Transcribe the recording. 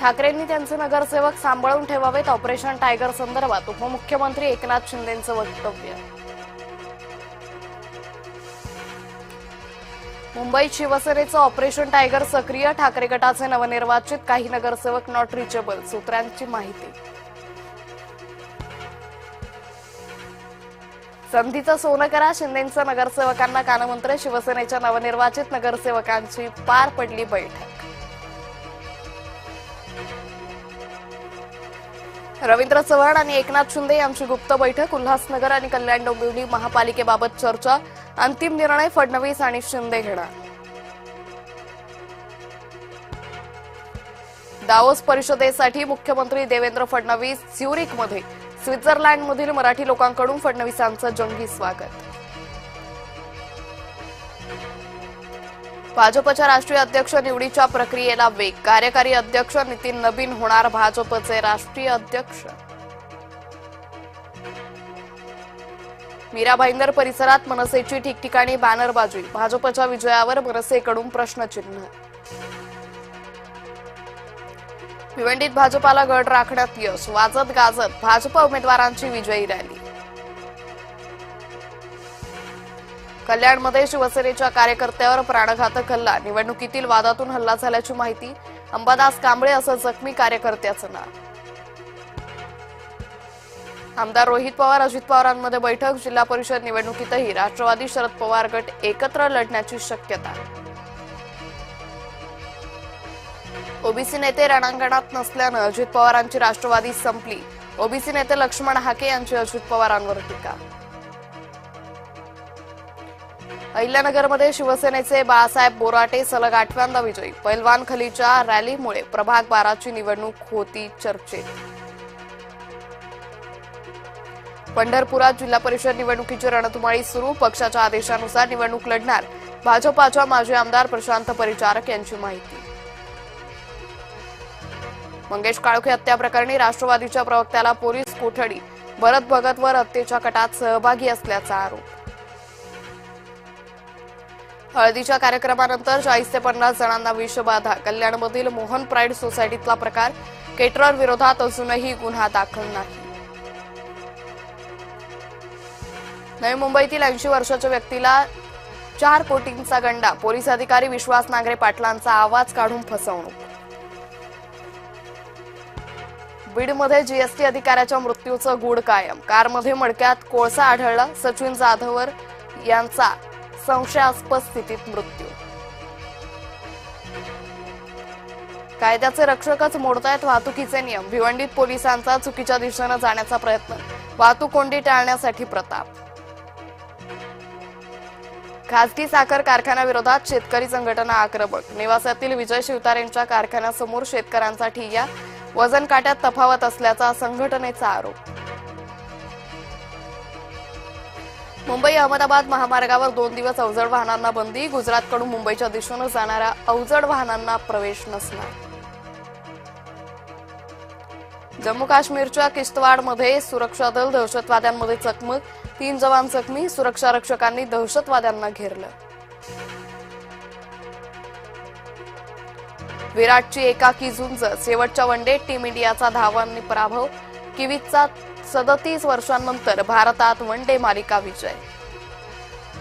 ठाकरेंनी त्यांचे नगरसेवक सांभाळून ठेवावेत. ऑपरेशन टायगर संदर्भात उपमुख्यमंत्री एकनाथ शिंदेंचं वक्तव्य. मुंबईत शिवसेनेचं ऑपरेशन टायगर सक्रिय. ठाकरे गटाचे नवनिर्वाचित काही नगरसेवक नॉट रिचेबल. सूत्रांची माहिती. संधीचं सोनं करा. शिंदेंचं नगरसेवकांना कानमंत्र. शिवसेनेच्या नवनिर्वाचित नगरसेवकांची पार पडली बैठक. रवींद्र चव्हाण आणि एकनाथ शिंदे यांची गुप्त बैठक. उल्हासनगर आणि कल्याण डोंबिवली महापालिकेबाबत चर्चा. अंतिम निर्णय फडणवीस आणि शिंदे घेणार. दावोस परिषदेसाठी मुख्यमंत्री देवेंद्र फडणवीस झ्युरिकमध्ये. स्वित्झर्लंडमधील मराठी लोकांकडून फडणवीसांचं जंगी स्वागत. भाजपच्या राष्ट्रीय अध्यक्ष निवडीच्या प्रक्रियेला वेग. कार्यकारी अध्यक्ष नितीन नबीन होणार भाजपचे राष्ट्रीय अध्यक्ष. मीरा भाईंदर परिसरात मनसेची ठिकठिकाणी बॅनरबाजी. भाजपच्या विजयावर मनसेकडून प्रश्नचिन्ह. भिवंडीत भाजपाला गड राखण्यात यश. वाजत गाजत भाजप उमेदवारांची विजयी रॅली. कल्याणमध्ये शिवसेनेच्या कार्यकर्त्यावर प्राणघातक हल्ला. निवडणुकीतील वादातून हल्ला झाल्याची माहिती. अंबादास कांबळे असं जखमी कार्यकर्त्याचं नाव. आमदार रोहित पवार अजित पवारांमध्ये बैठक. जिल्हा परिषद निवडणुकीतही राष्ट्रवादी शरद पवार गट एकत्र लढण्याची शक्यता. ओबीसी नेते रणांगणात नसल्यानं अजित पवारांची राष्ट्रवादी संपली. ओबीसी नेते लक्ष्मण हाके यांची अजित पवारांवर टीका. अहिल्यानगरमध्ये शिवसेनेचे बाळासाहेब बोराटे सलग 8व्यांदा विजयी. पैलवान खलीच्या रॅलीमुळे प्रभाग 12ची निवडणूक होती चर्चेत. पंढरपुरात जिल्हा परिषद निवडणुकीची रणधुमाळी सुरू. पक्षाच्या आदेशानुसार निवडणूक लढणार. भाजपाच्या माजी आमदार प्रशांत परिचारक यांची माहिती. मंगेश काळोखे हत्या प्रकरणी राष्ट्रवादीच्या प्रवक्त्याला पोलीस कोठडी. भरत भगतवर हत्येच्या कटात सहभागी असल्याचा आरोप. हळदीच्या कार्यक्रमानंतर 40 ते 50 जणांना विषबाधा. कल्याणमधील मोहन प्राईड सोसायटीतला प्रकार. केटरर विरोधात अजूनही गुन्हा दाखल नाही. नवी मुंबईतील 80 वर्षाच्या व्यक्तीला 4 कोटींचा गंडा. पोलीस अधिकारी विश्वास नांगरे पाटलांचा आवाज काढून फसवणूक. बीडमध्ये जीएसटी अधिकाऱ्याच्या मृत्यूचं गूढ कायम. कारमध्ये मडक्यात कोळसा आढळला. सचिन जाधवर यांचा संशयास्पद स्थितीत मृत्यू. कायद्याचे रक्षकच मोडतायत वाहतुकीचे नियम. भिवंडीत पोलिसांचा चुकीच्या दिशेने जाण्याचा प्रयत्न. वाहतूक कोंडी टाळण्यासाठी प्रताप. खासगी साखर कारखान्याविरोधात शेतकरी संघटना आक्रमक. नेवासातील विजय शिवतारेंच्या कारखान्यासमोर शेतकऱ्यांचा ठिय्या. वजन काट्यात तफावत असल्याचा संघटनेचा आरोप. मुंबई अहमदाबाद महामार्गावर 2 दिवस अवजड वाहनांना बंदी. गुजरातकडून मुंबईच्या दिशेने जाणाऱ्या अवजड वाहनांना प्रवेश नसणार. जम्मू काश्मीरच्या किश्तवाडमध्ये सुरक्षा दल दहशतवाद्यांमध्ये चकमक. 3 जवान जखमी. सुरक्षा रक्षकांनी दहशतवाद्यांना घेरलं. विराटची एकाकी झुंज. शेवटच्या वनडेत टीम इंडियाचा धावांनी पराभव. किवीजचा 37 वर्षांनंतर भारतात वनडे मालिका विजय.